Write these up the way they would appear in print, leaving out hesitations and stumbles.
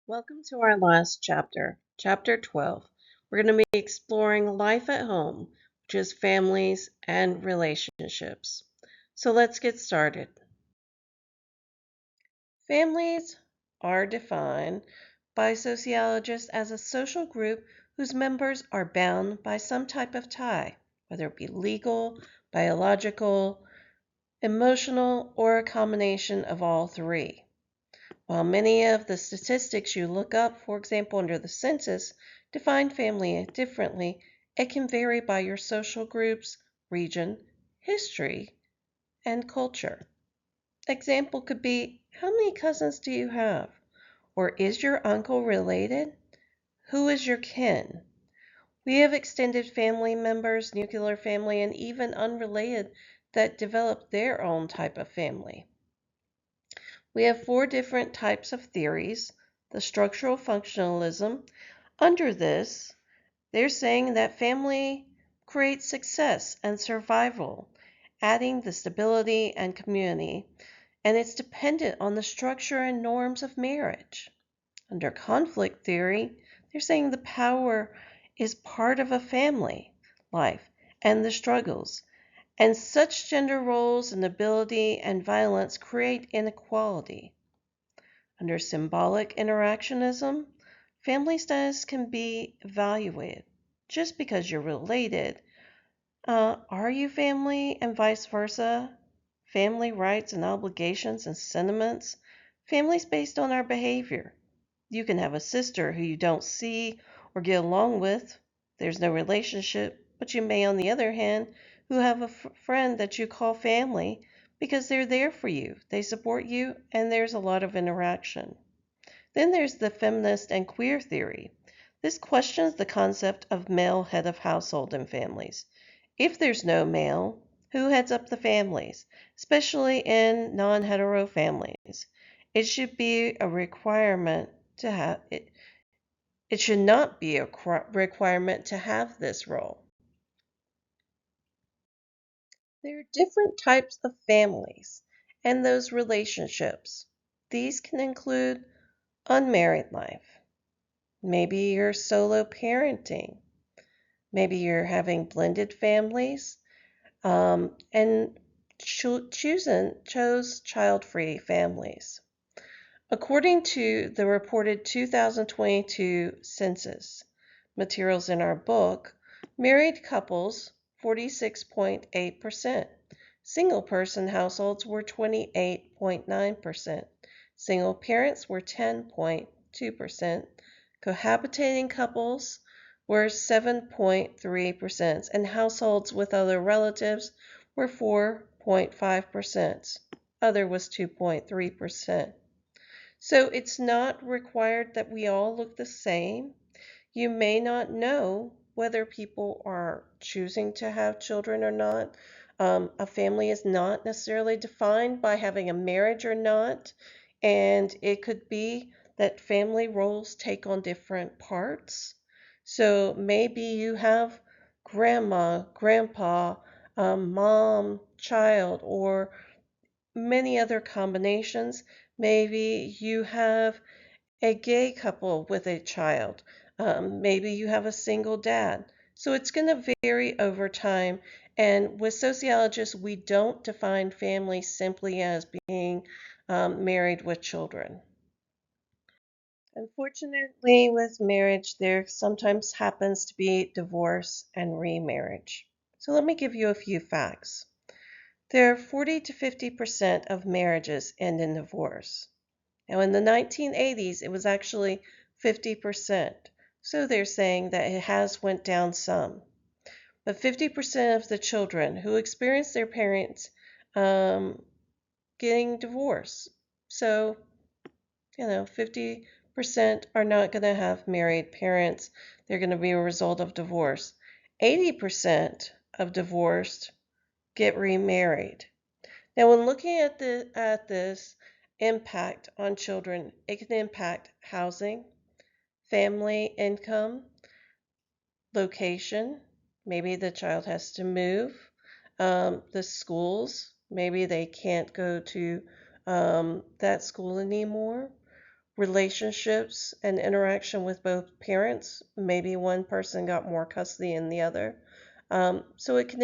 Welcome to our last chapter, Chapter 12. We're going to be exploring life at home, which is families and relationships. So let's get started. Families are defined by sociologists as a social group whose members are bound by some type of tie, whether it be legal, biological, emotional, or a combination of all three. While many of the statistics you look up, for example, under the census, define family differently, it can vary by your social groups, region, history, and culture. Example could be, how many cousins do you have? Or is your uncle related? Who is your kin? We have extended family members, nuclear family, and even unrelated that develop their own type of family. We have four different types of theories. The structural functionalism. Under this, they're saying that family creates success and survival, adding the stability and community, and it's dependent on the structure and norms of marriage. Under conflict theory, they're saying the power is part of a family life and the struggles, and such gender roles and ability and violence create inequality. Under symbolic interactionism, family status can be evaluated. Just because you're related, are you family and vice versa? Family rights and obligations and sentiments. Family's based on our behavior. You can have a sister who you don't see or get along with. There's no relationship, but you may, on the other hand, who have a friend that you call family because they're there for you. They support you, and there's a lot of interaction. Then there's the feminist and queer theory. This questions the concept of male head of household in families. If there's no male, who heads up the families, especially in non-hetero families? It should be a requirement to have it. It should not be a requirement to have this role. There are different types of families and those relationships. These can include unmarried life. Maybe you're solo parenting. Maybe you're having blended families, and chose child-free families. According to the reported 2022 census materials in our book, married couples 46.8%, single person households were 28.9%, single parents were 10.2%, cohabitating couples were 7.3%, and households with other relatives were 4.5%. Other was 2.3%. So it's not required that we all look the same. You may not know whether people are choosing to have children or not. A family is not necessarily defined by having a marriage or not, and it could be that family roles take on different parts. So maybe you have grandma, grandpa, mom, child, or many other combinations. Maybe you have a gay couple with a child. Maybe you have a single dad. So it's going to vary over time. And with sociologists, we don't define family simply as being married with children. Unfortunately, with marriage, there sometimes happens to be divorce and remarriage. So let me give you a few facts. There are 40 to 50% of marriages end in divorce. Now, in the 1980s, it was actually 50%. So they're saying that it has went down some. But 50% of the children who experience their parents getting divorced. So, 50% are not going to have married parents. They're going to be a result of divorce. 80% of divorced get remarried. Now, when looking at this impact on children, it can impact housing, family income, location. Maybe the child has to move. The schools, maybe they can't go to that school anymore. relationships and interaction with both parents. Maybe one person got more custody than the other. So it can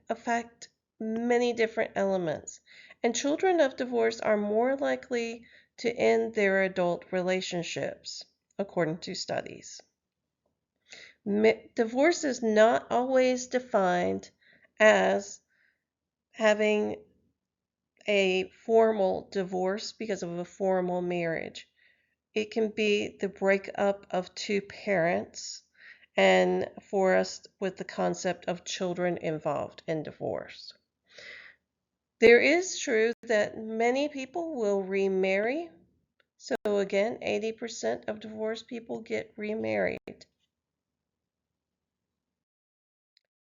affect many different elements. And children of divorce are more likely to end their adult relationships, according to studies. Divorce is not always defined as having a formal divorce because of a formal marriage. It can be the breakup of two parents, and for us with the concept of children involved in divorce. There is true that many people will remarry. So again, 80% of divorced people get remarried.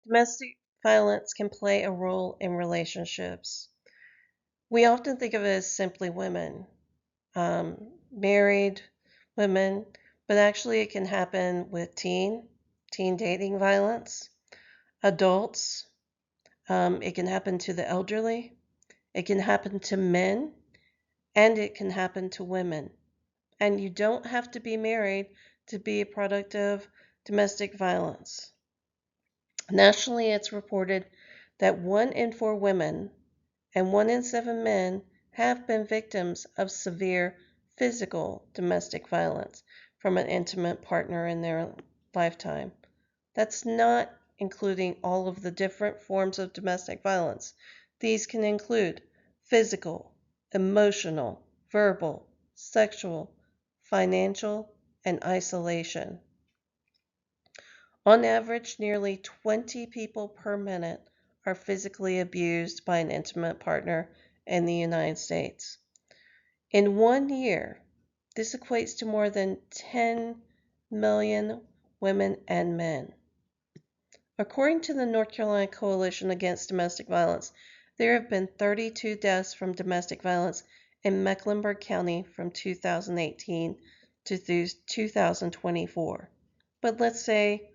Domestic violence can play a role in relationships. We often think of it as simply women, married women, but actually it can happen with teen dating violence, adults, it can happen to the elderly, it can happen to men, and it can happen to women. And you don't have to be married to be a product of domestic violence. Nationally, it's reported that 1 in 4 women and 1 in 7 men have been victims of severe physical domestic violence from an intimate partner in their lifetime. That's not including all of the different forms of domestic violence. These can include physical, emotional, verbal, sexual, financial, and isolation. On average, nearly 20 people per minute are physically abused by an intimate partner in the United States. In 1 year, this equates to more than 10 million women and men. According to the North Carolina Coalition Against Domestic Violence, there have been 32 deaths from domestic violence in Mecklenburg County from 2018 to 2024. But let's say,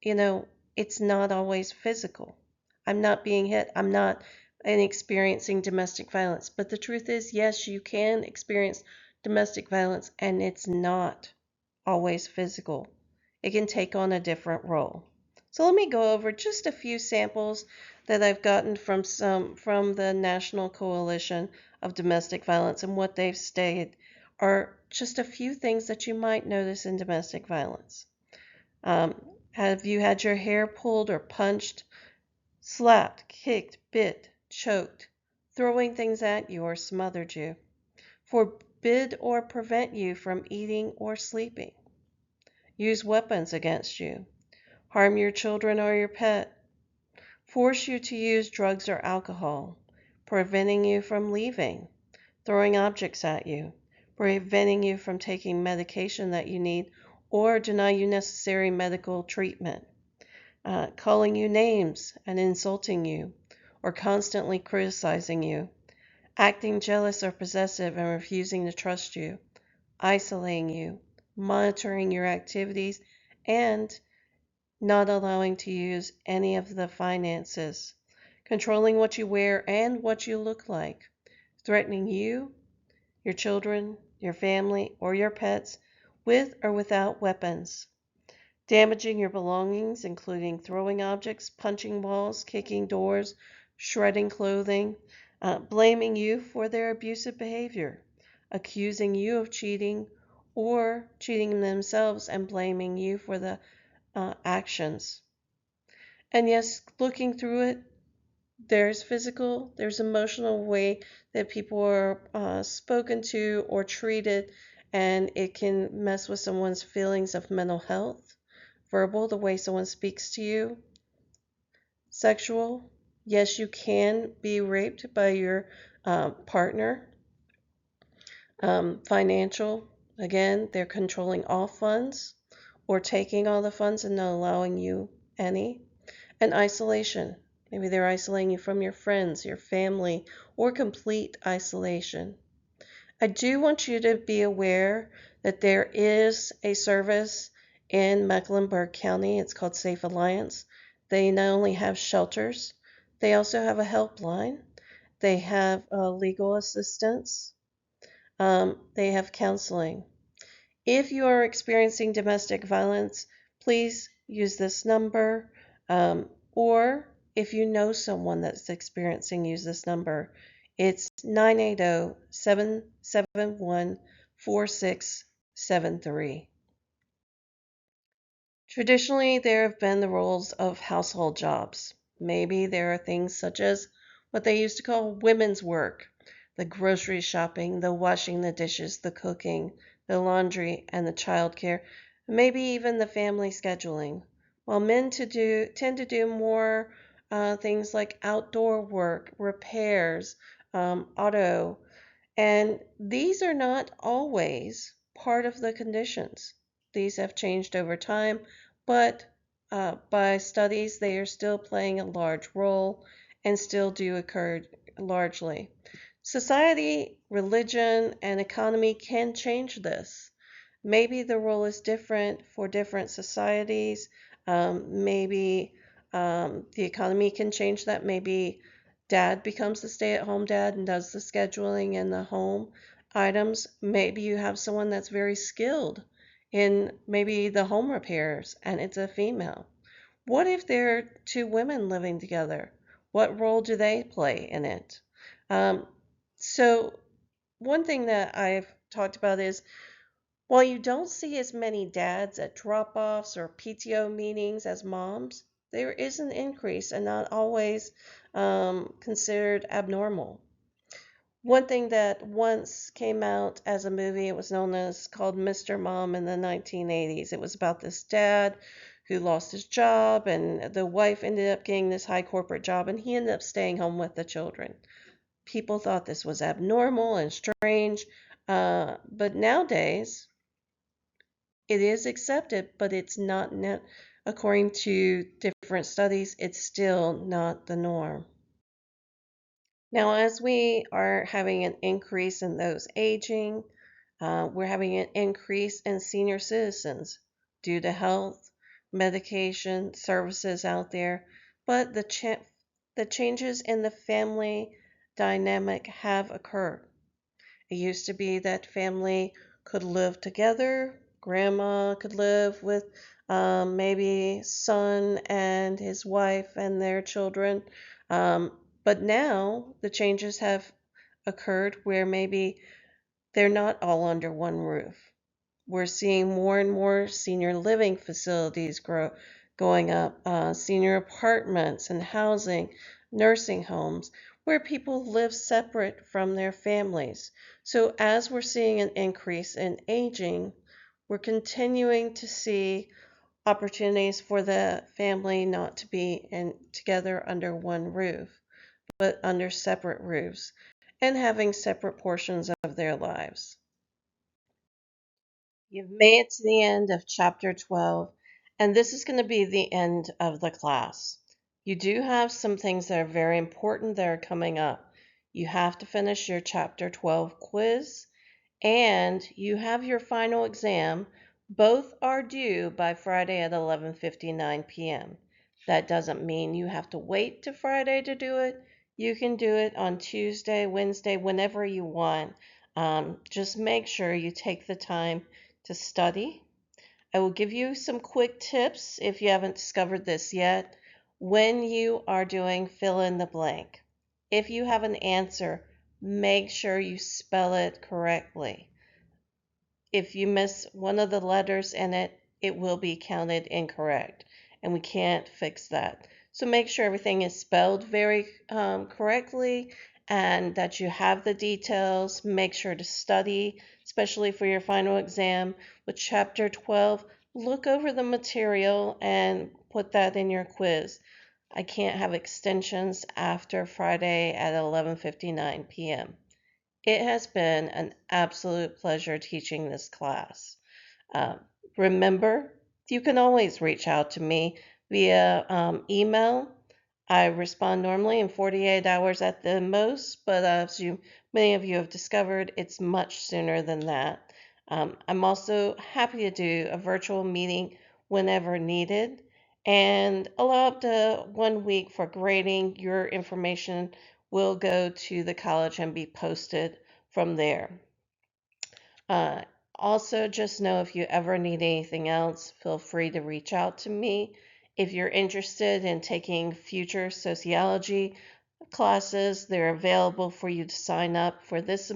it's not always physical. I'm not being hit. I'm not experiencing domestic violence. But the truth is, yes, you can experience domestic violence and it's not always physical. It can take on a different role. So let me go over just a few samples that I've gotten from the National Coalition of Domestic Violence, and what they've stated are just a few things that you might notice in domestic violence. Have you had your hair pulled or punched, slapped, kicked, bit, choked, throwing things at you or smothered you, forbid or prevent you from eating or sleeping, use weapons against you, harm your children or your pet, force you to use drugs or alcohol, preventing you from leaving, throwing objects at you, preventing you from taking medication that you need or deny you necessary medical treatment, calling you names and insulting you, or constantly criticizing you, acting jealous or possessive and refusing to trust you, isolating you, monitoring your activities, and not allowing to use any of the finances, controlling what you wear and what you look like, threatening you, your children, your family, or your pets with or without weapons, damaging your belongings, including throwing objects, punching walls, kicking doors, shredding clothing, blaming you for their abusive behavior, accusing you of cheating or cheating themselves and blaming you for the actions. And yes, looking through it, there's physical, there's emotional way that people are spoken to or treated, and it can mess with someone's feelings of mental health. Verbal, the way someone speaks to you. Sexual, yes, you can be raped by your partner. Financial, again, they're controlling all funds or taking all the funds and not allowing you any. And isolation, maybe they're isolating you from your friends, your family, or complete isolation. I do want you to be aware that there is a service in Mecklenburg County. It's called Safe Alliance. They not only have shelters, they also have a helpline. They have legal assistance. they have counseling. If you are experiencing domestic violence, please use this number. Or if you know someone that's experiencing, use this number. It's 980 771 4673. Traditionally, there have been the roles of household jobs. Maybe there are things such as what they used to call women's work, the grocery shopping, the washing the dishes, the cooking, the laundry, and the childcare, maybe even the family scheduling. While men tend to do more things like outdoor work, repairs, auto, and these are not always part of the conditions. These have changed over time, but by studies, they are still playing a large role and still do occur largely. Society, religion, and economy can change this. Maybe the role is different for different societies. Maybe the economy can change that. Maybe dad becomes the stay-at-home dad and does the scheduling and the home items. Maybe you have someone that's very skilled in maybe the home repairs and it's a female. What if there are two women living together? What role do they play in it? Um, so one thing that I've talked about is while you don't see as many dads at drop-offs or PTO meetings as moms, there is an increase and not always considered abnormal. One thing that once came out as a movie, it was known as called Mr. Mom in the 1980s. It was about this dad who lost his job and the wife ended up getting this high corporate job and he ended up staying home with the children. People thought this was abnormal and strange, but nowadays it is accepted, but it's not, according to different studies, it's still not the norm. Now, as we are having an increase in those aging, we're having an increase in senior citizens due to health, medication, services out there, but the changes in the family dynamic have occurred. It used to be that family could live together. Grandma could live with maybe son and his wife and their children. But now the changes have occurred where maybe they're not all under one roof. We're seeing more and more senior living facilities going up, senior apartments and housing, nursing homes, where people live separate from their families. So as we're seeing an increase in aging, we're continuing to see opportunities for the family not to be together under one roof, but under separate roofs and having separate portions of their lives. You've made it to the end of chapter 12, and this is going to be the end of the class. You do have some things that are very important that are coming up. You have to finish your chapter 12 quiz, and you have your final exam. Both are due by Friday at 11:59 p.m. That doesn't mean you have to wait to Friday to do it. You can do it on Tuesday, Wednesday, whenever you want. Just make sure you take the time to study. I will give you some quick tips if you haven't discovered this yet. When you are doing fill in the blank, if you have an answer, make sure you spell it correctly. If you miss one of the letters in it, it will be counted incorrect, and we can't fix that. So make sure everything is spelled very correctly and that you have the details. Make sure to study, especially for your final exam. With Chapter 12, look over the material and put that in your quiz. I can't have extensions after Friday at 11:59 p.m. It has been an absolute pleasure teaching this class. Uh, Remember, you can always reach out to me via email. I respond normally in 48 hours at the most, but as many of you have discovered, it's much sooner than that. I'm also happy to do a virtual meeting whenever needed and allow up to 1 week for grading. Your information will go to the college and be posted from there. Uh, Also, just know if you ever need anything else, feel free to reach out to me. If you're interested in taking future sociology classes, they're available for you to sign up for this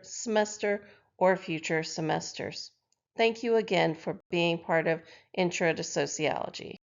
semester or future semesters. Thank you again for being part of Intro to Sociology.